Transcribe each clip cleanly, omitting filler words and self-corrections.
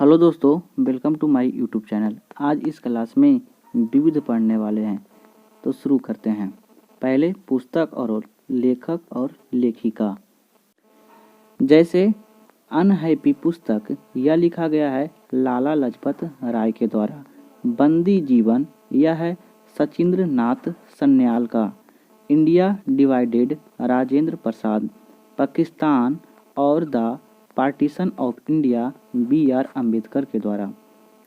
Hello दोस्तों, welcome to my YouTube channel. आज इस क्लास में विविध पढ़ने वाले हैं, तो शुरू करते हैं। पहले पुस्तक और लेखक और लेखिका। जैसे अनहैप्पी पुस्तक, यह लिखा गया है लाला लाजपत राय के द्वारा। बंदी जीवन, यह है सचिंद्र नाथ सन्याल का। India divided, Rajendra Prasad. पाकिस्तान और the partition of India, B.R. Ambedkar के द्वारा।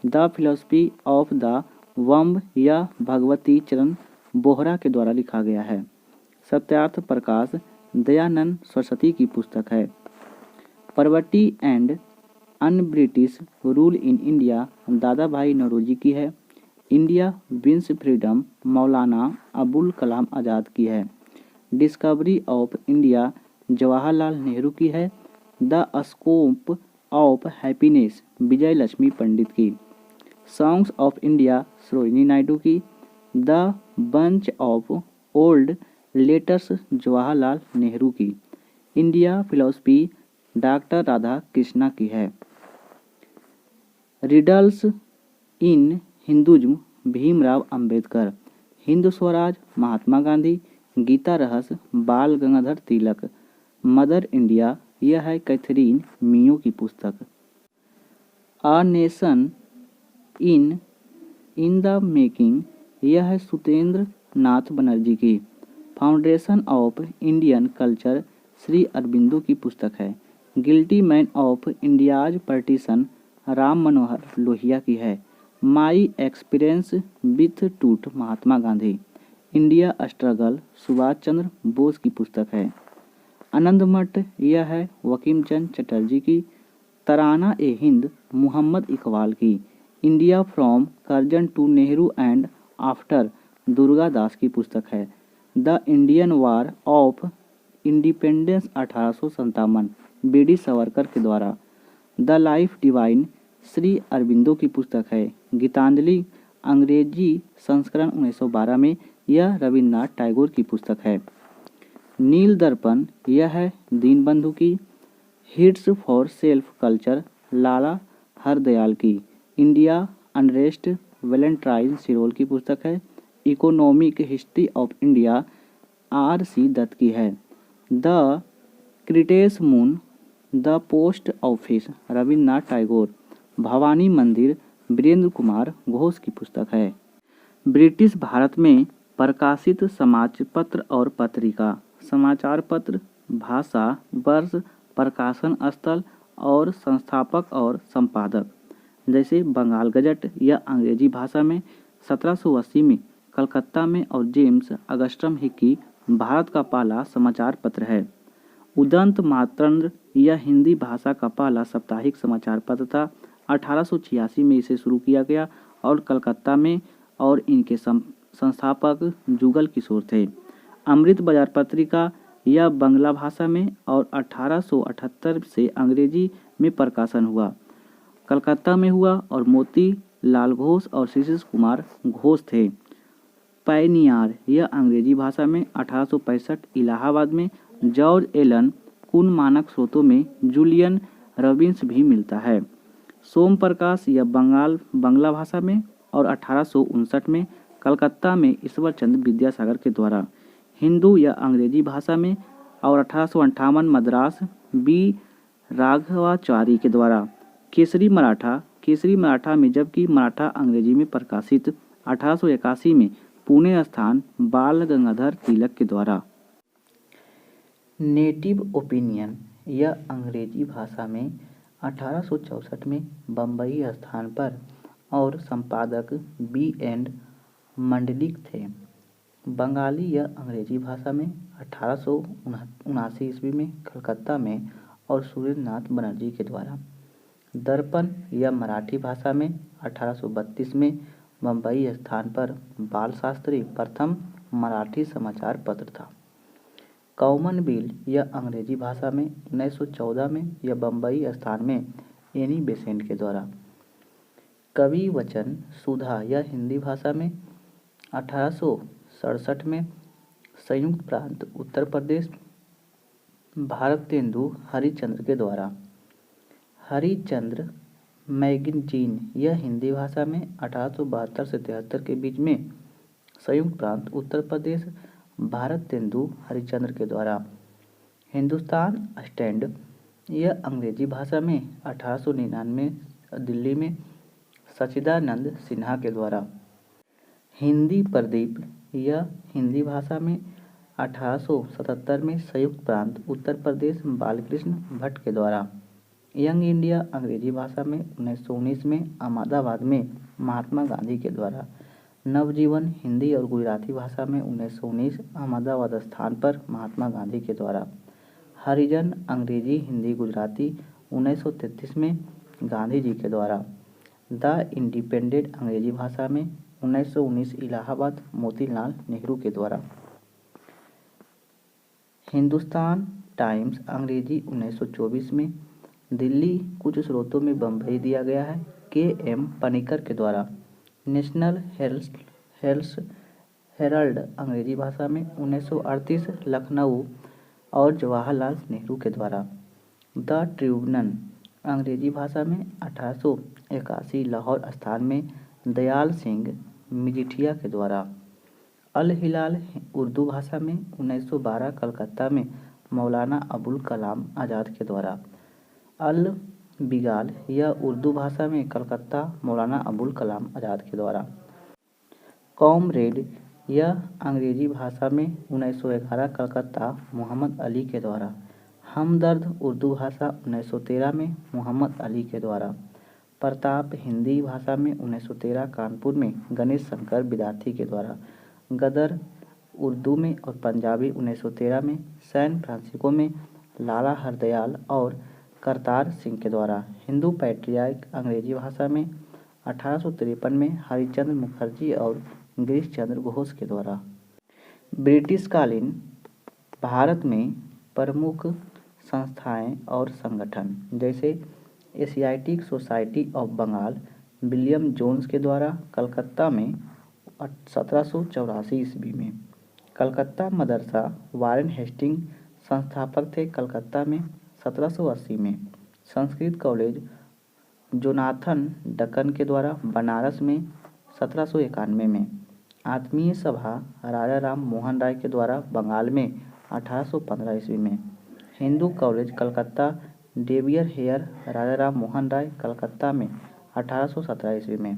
द फिलोसफी ऑफ द वंब, यह भगवती चरण बोहरा के द्वारा लिखा गया है। सत्यार्थ प्रकाश, दयानंद सरस्वती की पुस्तक है। Poverty and un British rule in India, दादा भाई नौरोजी की है। India wins freedom, Maulana Abul Kalam Azad की है। Discovery of India, Jawaharlal Nehru की है। The scope of happiness, Vijay Lakshmi Pandit की। Songs of India, Sarojini Naidu की। The bunch of old letters, Jawaharlal Nehru की। India philosophy, doctor Radha Krishna की है। Riddles in Hinduism, Bhimrao Ambedkar. Hind Swaraj, Mahatma Gandhi. Gita Rahasya, Bal Gangadhar Tilak. Mother India, यह है कैथरीन मियो की पुस्तक। A nation in the making, यह है सुतेंद्र नाथ बनर्जी की। Foundation of Indian culture, Shri Aurobindo की पुस्तक है। Guilty man of India's partition, Ram Manohar Lohia की है। माई एक्सपीरियंस विथ टूट, महात्मा गांधी। इंडिया स्ट्रगल, सुभाष चंद्र बोस की पुस्तक है। आनंद मठ, यह है वकीम चंद चटर्जी की। तराना ए हिंद, मोहम्मद इकबाल की। India from Curzon to Nehru and after, Durga Das की पुस्तक है। The Indian war of independence 1857, B.D. Savarkar के द्वारा। The life divine, Shri Aurobindo की पुस्तक है। गीतांजलि, अंग्रेजी संस्करण 1912 में, यह रविन्द्रनाथ टैगोर की पुस्तक है। नील दर्पण, यह है दीनबंधु की। Hints for self culture, Lala Hardayal की। इंडिया अनरेस्ट, वैलेंटाइन सिरोल की पुस्तक है। Economic history of India, R.C. Dutt की है। द क्रिटेस moon, the post office, Rabindranath Tagore. Bhawani Mandir, Virendra Kumar Ghosh की पुस्तक है। ब्रिटिश भारत में प्रकाशित समाचार पत्र और पत्रिका। समाचार पत्र, भाषा, वर्ष, प्रकाशन स्थल और संस्थापक और संपादक। जैसे बंगाल गजट, यह अंग्रेजी भाषा में 1780 में कलकत्ता में और जेम्स अगस्टम हिक्की, भारत का पहला समाचार पत्र है। उदंत मातंत्र, यह हिंदी भाषा का पहला साप्ताहिक समाचार पत्र था। 1886 में इसे शुरू किया गया और कलकत्ता में, और इनके संस्थापक जुगल किशोर थे। अमृत बाजार पत्रिका, यह बंगला भाषा में और 1878 से अंग्रेजी में प्रकाशन हुआ, कलकत्ता में हुआ और मोती लाल घोष और शिशिर कुमार घोष थे। पायनियर, यह अंग्रेजी भाषा में 1865 इलाहाबाद में। जॉर्ज एलन, कुन मानक स्रोतों में जूलियन रॉबिन्स भी मिलता है। सोम प्रकाश, यह बंगला भाषा में और 1859 में कलकत्ता में ईश्वर चंद्र विद्यासागर के द्वारा। हिंदू, यह अंग्रेजी भाषा में और 1858 मद्रास B. राघवाचारी के द्वारा। केसरी मराठा में, जबकि मराठा अंग्रेजी में प्रकाशित। 1881 में पुणे स्थान, बाल गंगाधर तिलक के द्वारा। नेटिव ओपिनियन, यह अंग्रेजी भाषा में 1864 में बम्बई स्थान पर और संपादक B.N. मंडलिक थे। बंगाली, यह अंग्रेजी भाषा में 1879 ईस्वी में कलकत्ता में और सुरेंद्रनाथ बनर्जी के द्वारा। दर्पण, यह मराठी भाषा में 1832 में बम्बई स्थान पर बाल शास्त्री प्रथम मराठी समाचार पत्र था। कॉमनवेल्थ, यह अंग्रेजी भाषा में 1914 में, यह बम्बई स्थान में एनी बेसेंट के द्वारा। कवि वचन सुधा, यह हिंदी भाषा में 1867 में, संयुक्त प्रांत उत्तर प्रदेश, भारतेंदु हरिश्चंद्र के द्वारा। हरिश्चंद्र मैगजीन यह हिंदी भाषा में 1872 से 73 के बीच में संयुक्त प्रांत उत्तर प्रदेश भारत तेंदु हरिश्चंद्र के द्वारा। हिंदुस्तान स्टैंड यह अंग्रेजी भाषा में 1899 दिल्ली में सच्चिदानंद सिन्हा के द्वारा। हिंदी प्रदीप यह हिंदी भाषा में 1877 में संयुक्त प्रांत उत्तर प्रदेश बालकृष्ण भट्ट के द्वारा। यंग इंडिया अंग्रेजी भाषा में 1919 में अहमदाबाद में महात्मा गांधी के द्वारा। नवजीवन हिंदी और गुजराती भाषा में 1919 अहमदाबाद स्थान पर महात्मा गांधी के द्वारा। हरिजन अंग्रेजी हिंदी गुजराती 1933 में गांधी जी के द्वारा। द इंडिपेंडेंट अंग्रेजी भाषा में 1919 इलाहाबाद मोतीलाल नेहरू के द्वारा। हिंदुस्तान टाइम्स अंग्रेजी 1924 में दिल्ली, कुछ स्रोतों में बम्बई दिया गया है, के.एम. पनिकर के द्वारा। नेशनल हेराल्ड अंग्रेजी भाषा में 1938 लखनऊ और जवाहरलाल नेहरू के द्वारा। द ट्रिब्यून अंग्रेजी भाषा में 1881 लाहौर स्थान में दयाल सिंह मजीठिया के द्वारा। अल हिलाल उर्दू भाषा में 1912 कलकत्ता में मौलाना अबुल कलाम आज़ाद के द्वारा। अल बिगाल यह उर्दू भाषा में कलकत्ता मौलाना अबुल कलाम आज़ाद के द्वारा। कॉमरेड यह अंग्रेजी भाषा में 1911 कलकत्ता मोहम्मद अली के द्वारा। हमदर्द उर्दू भाषा 1913 में मोहम्मद अली के द्वारा। प्रताप हिंदी भाषा में 1913 कानपुर में गणेश शंकर विद्यार्थी के द्वारा। गदर उर्दू में और पंजाबी 1913 में सैन फ्रांसिस्को में लाला हरदयाल और करतार सिंह के द्वारा। हिंदू पैट्रियार्क अंग्रेजी भाषा में 1853 में हरिचंद्र मुखर्जी और गिरीश चंद्र घोष के द्वारा। ब्रिटिशकालीन भारत में प्रमुख संस्थाएं और संगठन जैसे Asiatic Society of Bengal William Jones के द्वारा कलकत्ता में 1784 ईस्वी में। कलकत्ता मदरसा वारेन हेस्टिंग संस्थापक थे कलकत्ता में 1780 में। संस्कृत कॉलेज जोनाथन डकन के द्वारा बनारस में 1791 में। आत्मीय सभा राजा राम मोहन राय के द्वारा बंगाल में 1815 ईस्वी में। हिंदू कॉलेज कलकत्ता डेवियर हेयर राजा राम मोहन राय कलकत्ता में 1817 ईस्वी में।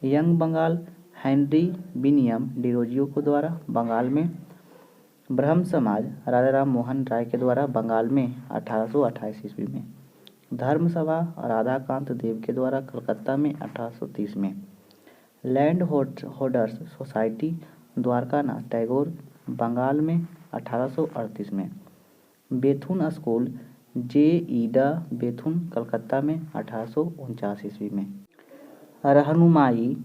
यंग बंगाल हेनरी विनियम डिरोजियो के द्वारा बंगाल में। ब्रह्म समाज राजा राम मोहन राय के द्वारा बंगाल में 1828 ईस्वी में। धर्म सभा राधाकांत देव के द्वारा कलकत्ता में 1830 में। Landholders Society Dwarkanath Tagore Bengal में 1838 में। बेथुन स्कूल जे.ई.डा बेथुन कलकत्ता में 1849 ईस्वी में। रहनुमाई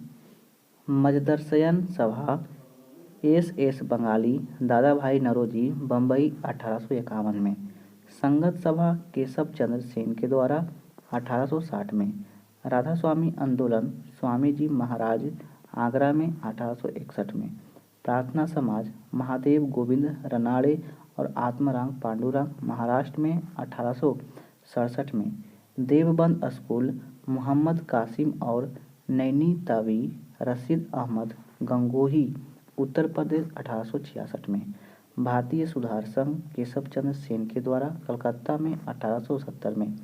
मजदरसयन सभा एस बंगाली दादा भाई नौरोजी बम्बई 1851 में। संगत सभा केशव चंद्र सेन के द्वारा 1860 में। राधा स्वामी आंदोलन स्वामी जी महाराज आगरा में 1861 में। प्रार्थना समाज महादेव गोविंद रनाड़े और आत्माराम पांडुरंग महाराष्ट्र में 1867 में। देवबंद स्कूल मोहम्मद कासिम और नैनी तावी रशीद अहमद गंगोही उत्तर प्रदेश 1866 में। भारतीय सुधार संघ केशव चंद्र सेन के द्वारा कलकत्ता में 1870 में।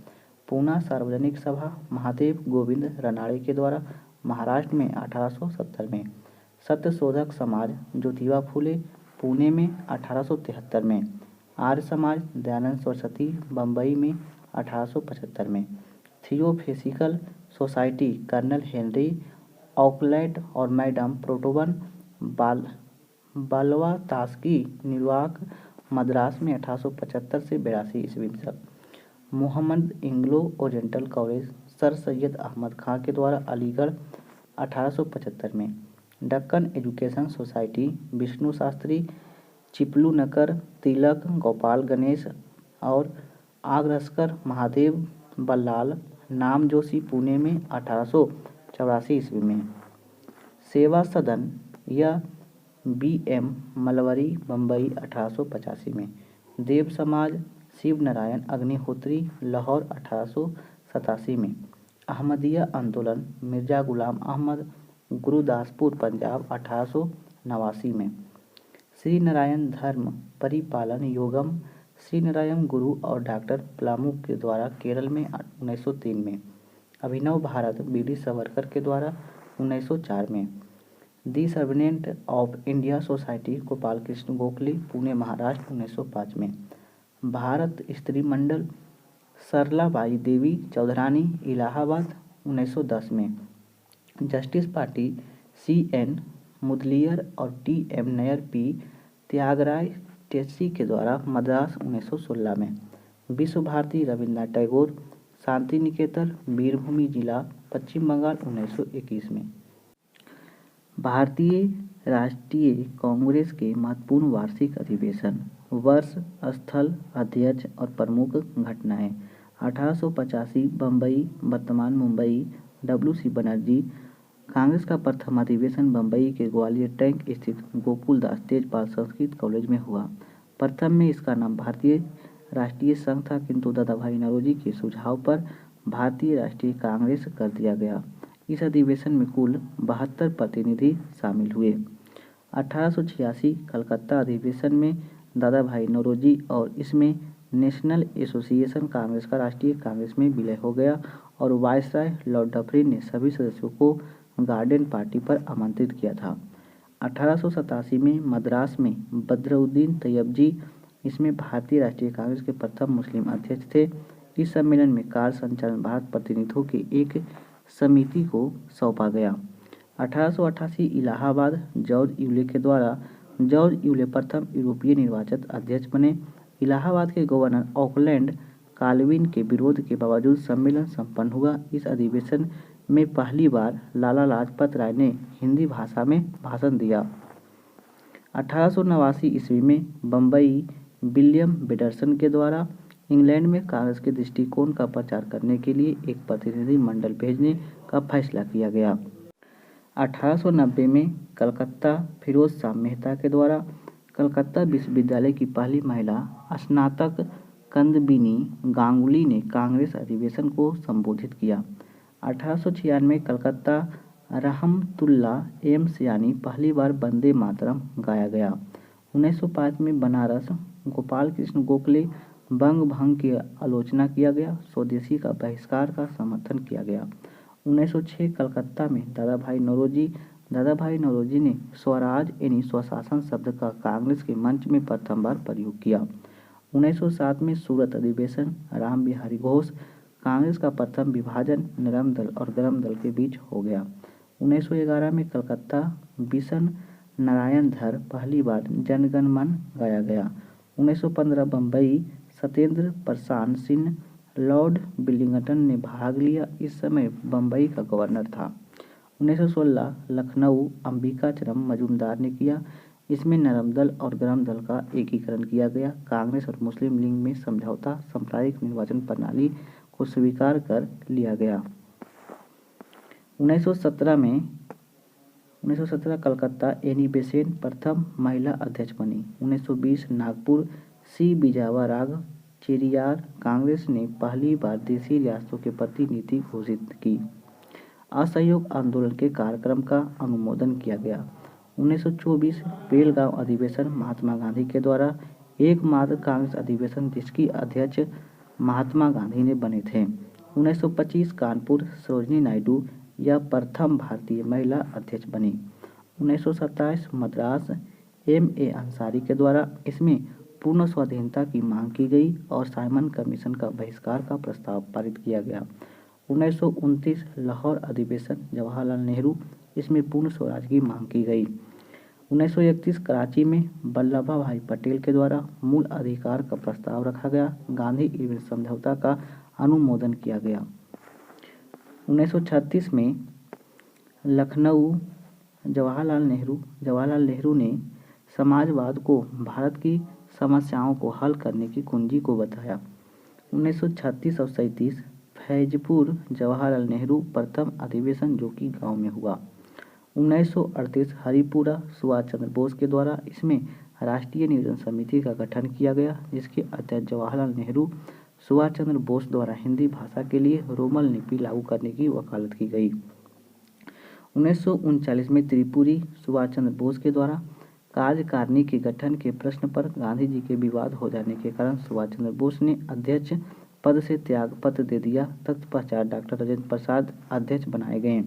पूना सार्वजनिक सभा महादेव गोविंद रनाड़े के द्वारा महाराष्ट्र में 1870 में। सत्यशोधक समाज ज्योतिबा फूले पुणे में 1873 में। आर्य समाज दयानंद सरस्वती बम्बई में 1875 में। Theosophical society colonel Henry Auckland और मैडम प्रोटोवन बालवातास्की न्यूयॉर्क मद्रास में 1875 से 82 ईस्वी तक। Mohammad Anglo oriental college sir Syed Ahmad Khan के द्वारा अलीगढ़ 1875 में। Deccan education society Vishnu Shastri Chiplunkar Tilak Gopal Ganesh और आगरस्कर महादेव बल्लाल नाम जोशी पुणे में 1884 ईस्वी में। सेवा सदन या बी.एम. मलवरी बम्बई 1885 में। देव समाज शिव नारायण अग्निहोत्री लाहौर 1887 में। अहमदिया आंदोलन मिर्जा गुलाम अहमद गुरुदासपुर पंजाब 1889 में। श्री नारायण धर्म परिपालन योगम श्री नारायण गुरु और डॉक्टर प्लामू के द्वारा केरल में 1903 में। अभिनव भारत बी.डी. सावरकर के द्वारा 1904 में। The servant of India society Gopal Krishna Gokhale Pune Maharashtra 1905 में। भारत स्त्री मंडल सरलाबाई देवी चौधरानी इलाहाबाद 1910 में। Justice party C.N. मुदलियर और T.M. नैयर पी त्यागराय टेसी के द्वारा मद्रास 1916 में। विश्व भारती रविन्द्रनाथ टैगोर शांति निकेतन वीरभूमि जिला पश्चिम बंगाल 1921 में। भारतीय राष्ट्रीय कांग्रेस के महत्वपूर्ण वार्षिक अधिवेशन, वर्ष, स्थल, अध्यक्ष और प्रमुख घटनाएं। 1885 बम्बई वर्तमान मुंबई W.C. बनर्जी। कांग्रेस का प्रथम अधिवेशन बम्बई के ग्वालियर टैंक स्थित गोकुलदास तेजपाल संस्कृत कॉलेज में हुआ। प्रथम में इसका नाम भारतीय राष्ट्रीय संघ था, किंतु दादा भाई नौरोजी के सुझाव पर भारतीय राष्ट्रीय कांग्रेस कर दिया गया। इस अधिवेशन में कुल 72 प्रतिनिधि शामिल हुए। 1886 कलकत्ता अधिवेशन में दादा भाई नौरोजी और इसमें नेशनल एसोसिएशन कांग्रेस का राष्ट्रीय कांग्रेस में विलय हो गया और वायसराय लॉर्ड डफरिन ने सभी सदस्यों को गार्डन पार्टी पर आमंत्रित किया था। 1887 में मद्रास में बदरुद्दीन तैयबजी इसमें भारतीय राष्ट्रीय कांग्रेस के प्रथम मुस्लिम अध्यक्ष थे। इस सम्मेलन में कार्य संचालन भारत प्रतिनिधियों की एक समिति को सौंपा गया। 1888 इलाहाबाद जॉर्ज यूले के द्वारा जॉर्ज यूले प्रथम यूरोपीय निर्वाचित अध्यक्ष बने। इलाहाबाद के गवर्नर ऑकलैंड काल्विन के विरोध के बावजूद सम्मेलन संपन्न हुआ। इस अधिवेशन में पहली बार लाला लाजपत राय ने हिंदी भाषा में भाषण दिया। 1889 ईस्वी में बम्बई विलियम बेडरसन के द्वारा इंग्लैंड में कांग्रेस के दृष्टिकोण का प्रचार करने के लिए एक प्रतिनिधि मंडल भेजने का फैसला किया गया। 1890 में कलकत्ता फिरोज शाह मेहता के द्वारा कलकत्ता विश्वविद्यालय की पहली महिला स्नातक कंदबिनी गांगुली ने कांग्रेस अधिवेशन को संबोधित किया। 1896 कलकत्ता रहमतुल्ला एम्स यानी पहली बार वंदे मातरम गाया गया। 1905 में बनारस गोपाल कृष्ण गोखले बंग भंग की आलोचना किया गया। स्वदेशी का बहिष्कार का समर्थन किया गया। 1906 कलकत्ता में दादा भाई नौरोजी ने स्वराज यानी स्वशासन शब्द का कांग्रेस के मंच में प्रथम बार प्रयोग किया। 1907 में सूरत अधिवेशन राम बिहारी घोष कांग्रेस का प्रथम विभाजन नरम दल और गरम दल के बीच हो गया। 1911 में कलकत्ता बिशन नारायण धर पहली बार जनगण मन गाया गया। 1915 बम्बई सत्येंद्र प्रसाद सिंह लॉर्ड विलिंगटन ने भाग लिया। इस समय बम्बई का गवर्नर था। 1916 लखनऊ अंबिकाचरम मजूमदार ने किया। इसमें नरम दल और गरम दल का एकीकरण किया गया। कांग्रेस और मुस्लिम लीग में समझौता सांप्रदायिक निर्वाचन प्रणाली को स्वीकार कर लिया गया। 1917 कलकत्ता एनी बेसेंट प्रथम महिला अध्यक्ष बनी। 1920 नागपुर सी बिजावा राग चेरियार कांग्रेस ने पहली बार देशी रियासतों के प्रति नीति घोषित की। असहयोग आंदोलन के कार्यक्रम का अनुमोदन किया गया। 1924 बेलगांव अधिवेशन महात्मा गांधी के द्वारा एकमात्र कांग्रेस अधिवेशन जिसकी अध्यक्ष महात्मा गांधी ने बने थे। 1925 कानपुर सरोजिनी नायडू यह प्रथम भारतीय महिला अध्यक्ष बनी। 1927 मद्रास M.A. अंसारी के द्वारा इसमें पूर्ण स्वाधीनता की मांग की गई और साइमन कमीशन का बहिष्कार का प्रस्ताव पारित किया गया। 1929 लाहौर अधिवेशन जवाहरलाल नेहरू इसमें पूर्ण स्वराज की मांग की गई। 1931 कराची में वल्लभ भाई पटेल के द्वारा मूल अधिकार का प्रस्ताव रखा गया। गांधी इरविन समझौता का अनुमोदन किया गया। 1936 में लखनऊ जवाहरलाल नेहरू ने समाजवाद को भारत की समस्याओं को हल करने की कुंजी को बताया। 1936 और 37 फैजपुर जवाहरलाल नेहरू प्रथम अधिवेशन जो कि गांव में हुआ। 1938 हरिपुरा सुभाष चंद्र बोस के द्वारा इसमें राष्ट्रीय नियोजन समिति का गठन किया गया जिसके अध्यक्ष जवाहरलाल नेहरू सुभाष चंद्र बोस द्वारा हिंदी भाषा के लिए रोमन लिपि लागू करने की वकालत की गई। 1939 में त्रिपुरी सुभाष चंद्र बोस के द्वारा कार्यकारिणी के गठन के प्रश्न पर गांधी जी के विवाद हो जाने के कारण सुभाष चंद्र बोस ने अध्यक्ष पद से त्याग पत्र दे दिया। तख्त पश्चात डॉक्टर राजेंद्र प्रसाद अध्यक्ष बनाए गए।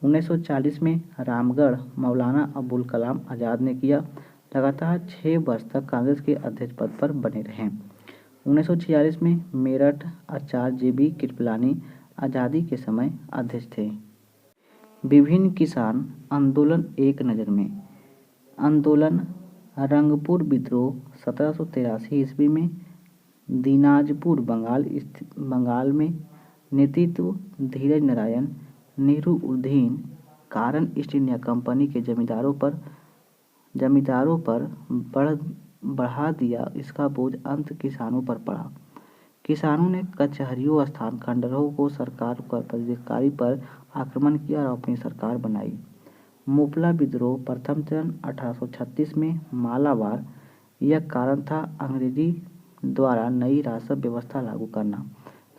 1940 में रामगढ़ मौलाना अबुल कलाम आज़ाद ने किया। लगातार 6 वर्ष तक कांग्रेस के अध्यक्ष पद पर बने रहे। 1946 में मेरठ आचार्य JB कृपलानी आज़ादी के समय अध्यक्ष थे। विभिन्न किसान आंदोलन एक नज़र में। आंदोलन रंगपुर विद्रोह 1783 ईस्वी में दीनाजपुर बंगाल में नेतृत्व धीरज नारायण नेहरू अधीन कारण ईस्ट इंडिया कंपनी के जमींदारों पर बढ़ा दिया। इसका बोझ अंत किसानों पर पड़ा। किसानों ने कचहरियों स्थान खंडरों को सरकार पर पदाधिकारी पर आक्रमण किया और अपनी सरकार बनाई। मोपला विद्रोह प्रथम चरण 1836 में मालाबार। यह कारण था अंग्रेजी द्वारा नई राजस्व व्यवस्था लागू करना।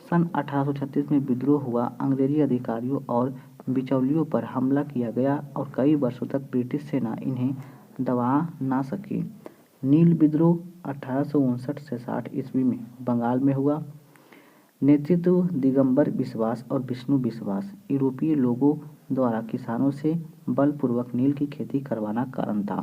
सन 1836 में विद्रोह हुआ। अंग्रेजी अधिकारियों और बिचौलियों पर हमला किया गया और कई वर्षों तक ब्रिटिश सेना इन्हें दबा ना सकी। नील विद्रोह 1859 से 60 ईस्वी में बंगाल में हुआ। नेतृत्व दिगंबर बिश्वास और विष्णु विश्वास। यूरोपीय लोगों द्वारा किसानों से बलपूर्वक नील की खेती करवाना कारण था।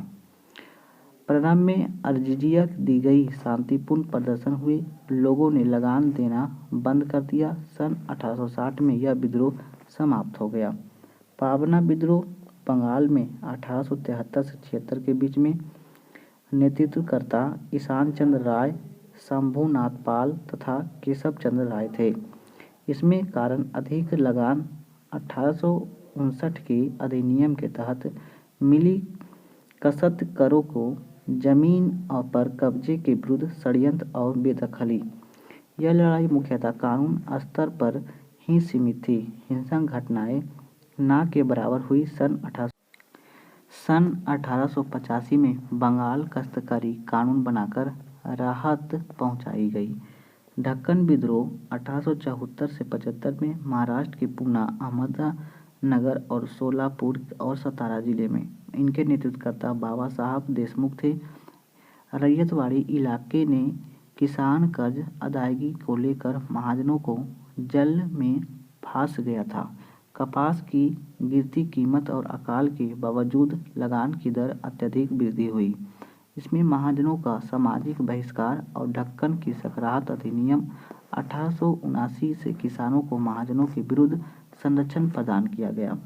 प्रारंभ में अर्जिया दी गई। शांतिपूर्ण प्रदर्शन हुए। लोगों ने लगान देना बंद कर दिया। सन 1860 में यह विद्रोह समाप्त हो गया। पावना विद्रोह बंगाल में 1873 से 76 के बीच में नेतृत्वकर्ता ईशान चंद्र राय, शंभुनाथ पाल तथा केशव चंद्र राय थे। इसमें कारण अधिक लगान 1859 के अधिनियम के तहत मिली कसतकरों को जमीन पर कब्जे के विरुद्ध षड्यंत्र और बेदखली। यह लड़ाई मुख्यतः कानून स्तर पर ही सीमित थी। हिंसक घटनाएं ना के बराबर हुई। सन 1885 में बंगाल काश्तकारी कानून बनाकर राहत पहुंचाई गई। ढक्कन विद्रोह 1874 से 75 में महाराष्ट्र के पूना, अहमदनगर और सोलापुर और सतारा जिले में। इनके नेतृत्वकर्ता बाबा साहब देशमुख थे। रैयतवाड़ी इलाके ने किसान कर्ज अदायगी को लेकर महाजनों को जल में फंस गया था। कपास की गिरती कीमत और अकाल के बावजूद लगान की दर अत्यधिक वृद्धि हुई। इसमें महाजनों का सामाजिक बहिष्कार और ढक्कन की सकराहत अधिनियम 1879 से किसानों को महाजनों के विरुद्ध संरक्षण प्रदान किया गया।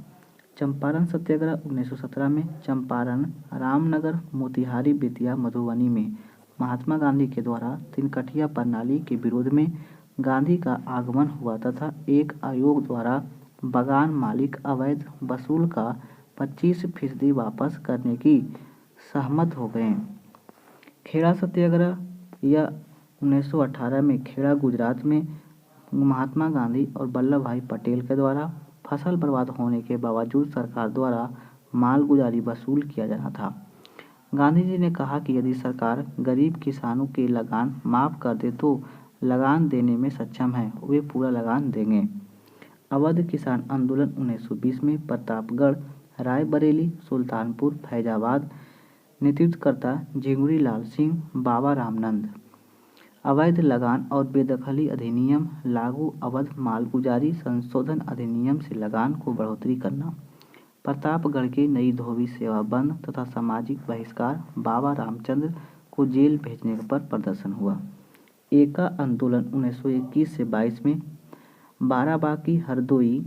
चंपारण सत्याग्रह 1917 में चंपारण, रामनगर, मोतिहारी, बेतिया, मधुबनी में महात्मा गांधी के द्वारा तिनकठिया प्रणाली के विरोध में गांधी का आगमन हुआ तथा एक आयोग द्वारा बागान मालिक अवैध वसूल का 25% वापस करने की सहमत हो गए। खेड़ा सत्याग्रह यह 1918 में खेड़ा गुजरात में महात्मा गांधी और वल्लभ भाई पटेल के द्वारा फसल बर्बाद होने के बावजूद सरकार द्वारा मालगुजारी वसूल किया जाना था। गांधी जी ने कहा कि यदि सरकार गरीब किसानों के लगान माफ कर दे तो लगान देने में सक्षम है, वे पूरा लगान देंगे। अवध किसान आंदोलन 1920 में प्रतापगढ़, रायबरेली, सुल्तानपुर, फैजाबाद। नेतृत्वकर्ता झिंगुरी लाल सिंह, बाबा रामनंद। अवैध लगान और बेदखली अधिनियम लागू। अवध मालगुजारी संशोधन अधिनियम से लगान को बढ़ोतरी करना। प्रतापगढ़ के नई धोबी सेवा बंद तथा सामाजिक बहिष्कार। बाबा रामचंद्र को जेल भेजने पर प्रदर्शन हुआ। एका आंदोलन 1921 से 22 में बाराबांकी, हरदोई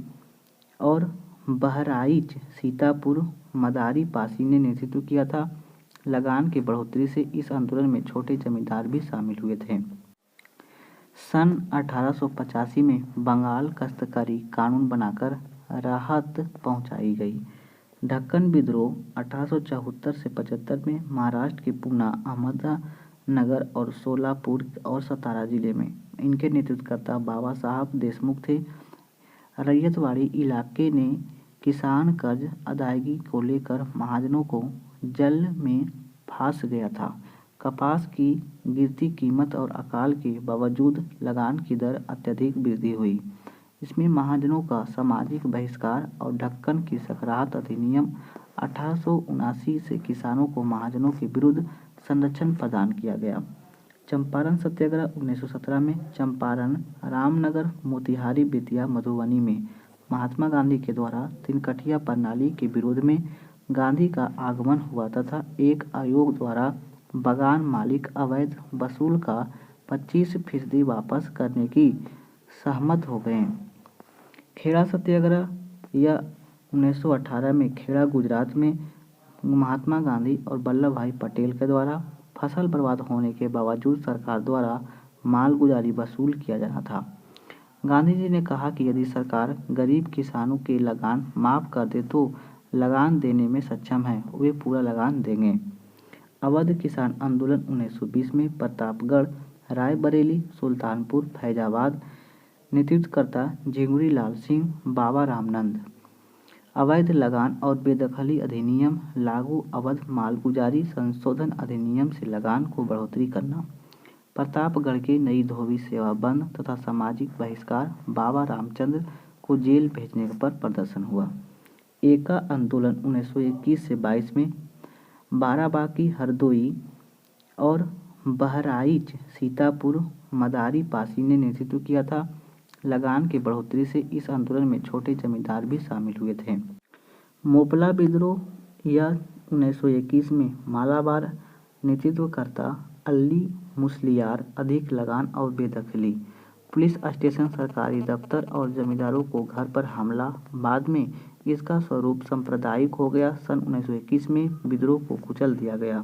और बहराइच, सीतापुर, मदारी पासी ने नेतृत्व किया था। लगान की बढ़ोतरी से इस आंदोलन में छोटे जमींदार भी शामिल हुए थे। सन 1885 में बंगाल काश्तकारी कानून बनाकर राहत पहुंचाई गई। ढक्कन विद्रोह 1874 से 75 में महाराष्ट्र के पूना, अहमदनगर और सोलापुर और सतारा जिले में। इनके नेतृत्वकर्ता बाबा साहब देशमुख थे। रैयतवाड़ी इलाके ने किसान कर्ज अदायगी को लेकर महाजनों को जल में फंस गया था। कपास की गिरती कीमत और अकाल के बावजूद लगान की दर अत्यधिक वृद्धि हुई। इसमें महाजनों का सामाजिक बहिष्कार और ढक्कन की सकराहत अधिनियम 1879 से किसानों को महाजनों के विरुद्ध संरक्षण प्रदान किया गया। चंपारण सत्याग्रह 1917 में चंपारण, रामनगर, मोतिहारी, बेतिया, मधुबनी में महात्मा गांधी के द्वारा तिनकठिया प्रणाली के विरोध में गांधी का आगमन हुआ तथा एक आयोग द्वारा बागान मालिक अवैध वसूल का 25% वापस करने की सहमत हो गए। खेड़ा सत्याग्रह यह 1918 में खेड़ा, गुजरात में महात्मा गांधी और वल्लभ भाई पटेल के द्वारा फसल बर्बाद होने के बावजूद सरकार द्वारा मालगुजारी वसूल किया जाना था। गांधी जी ने कहा कि यदि सरकार गरीब किसानों के लगान माफ़ कर दे तो लगान देने में सक्षम है, वे पूरा लगान देंगे। अवध किसान आंदोलन 1920 में प्रतापगढ़, रायबरेली, सुल्तानपुर, फैजाबाद। नेतृत्वकर्ता झिंगुरी लाल सिंह, बाबा रामनंद। अवैध लगान और बेदखली अधिनियम लागू, अवध मालगुजारी संशोधन अधिनियम से लगान को बढ़ोतरी करना। प्रतापगढ़ के नई धोबी सेवा बंद तथा सामाजिक बहिष्कार, बाबा रामचंद्र को जेल भेजने पर प्रदर्शन हुआ। एका आंदोलन 1921 से 22 में बाराबांकी, हरदोई और बहराइच, सीतापुर, मदारी पासी ने नेतृत्व किया था। लगान की बढ़ोतरी से इस आंदोलन में छोटे जमींदार भी शामिल हुए थे। मोपला विद्रोह यह 1921 में मालाबार। नेतृत्वकर्ता अली मुसलियार। अधिक लगान और बेदखली, पुलिस स्टेशन, सरकारी दफ्तर और जमींदारों को घर पर हमला। बाद में इसका स्वरूप सांप्रदायिक हो गया। सन 1921 में विद्रोह को कुचल दिया गया।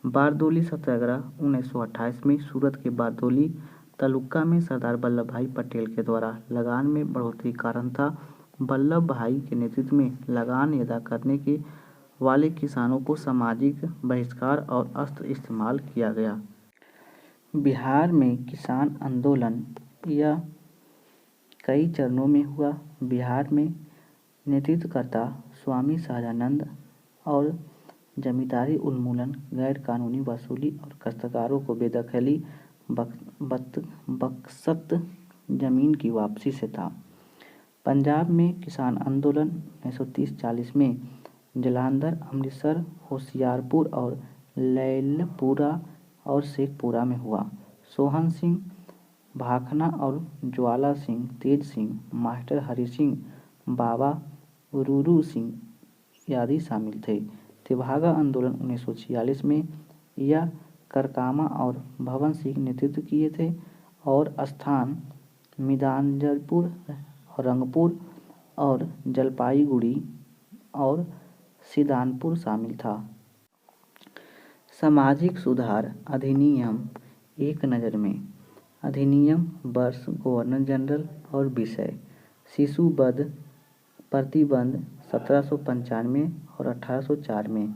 बारदोली सत्याग्रह 1928 में सूरत के बारदोली तालुका में सरदार वल्लभ भाई पटेल के द्वारा लगान में बढ़ोतरी कारण था। वल्लभ भाई के नेतृत्व में लगान अदा करने के वाले किसानों को सामाजिक बहिष्कार और अस्त्र इस्तेमाल किया गया। बिहार में किसान आंदोलन यह कई चरणों में हुआ। बिहार में नेतृत्वकर्ता स्वामी सहजानंद और जमींदारी उन्मूलन, गैर कानूनी वसूली और काश्तकारों को बेदखली, बख्शत जमीन की वापसी से था। पंजाब में किसान आंदोलन 1930-40 में जलंधर, अमृतसर, होशियारपुर और लैलपुरा और शेखपुरा में हुआ। सोहन सिंह, भाखना और ज्वाला सिंह, तेज सिंह, मास्टर हरि सिंह, बाबा रूरू सिंह आदि शामिल थे। तेभागा आंदोलन 1946 में यह करकामा और भवन सिंह नेतृत्व किए थे और स्थान मिदांजरपुर, रंगपुर और जलपाईगुड़ी और सीदानपुर शामिल था। सामाजिक सुधार अधिनियम एक नज़र में। अधिनियम वर्ष, गवर्नर जनरल और विषय। शिशु वध प्रतिबंध 1795 और 1804 में।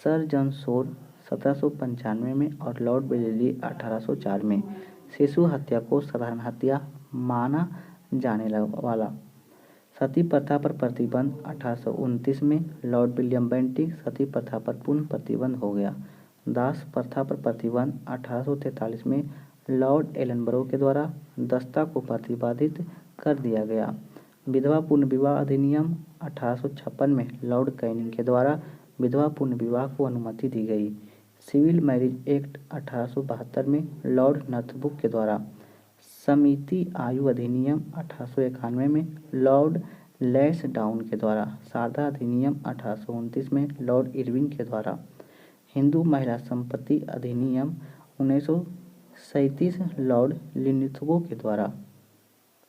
सर जॉन शोर 1795 में और लॉर्ड बेलेली 1804 में। शिशु हत्या को साधारण हत्या माना जाने वाला। सती प्रथा पर प्रतिबंध 1829 में। Lord William Bentinck. सती प्रथा पर पूर्ण प्रतिबंध हो गया। दास प्रथा पर प्रतिबंध 1843 में लॉर्ड एलनबरो के द्वारा दस्ता को प्रतिबंधित कर दिया गया। विधवा पुनर्विवाह विवाह अधिनियम 1856 में लॉर्ड कैनिंग के द्वारा विधवा पुनर्विवाह को अनुमति दी गई। सिविल मैरिज एक्ट 1872 में लॉर्ड नॉर्थब्रुक के द्वारा। समिति आयु अधिनियम 1891 में लॉर्ड लैंसडाउन के द्वारा। शारदा अधिनियम 1829 में लॉर्ड इरविन के द्वारा। हिंदू महिला संपत्ति अधिनियम 1937 लॉर्ड लिनथ्गो के द्वारा।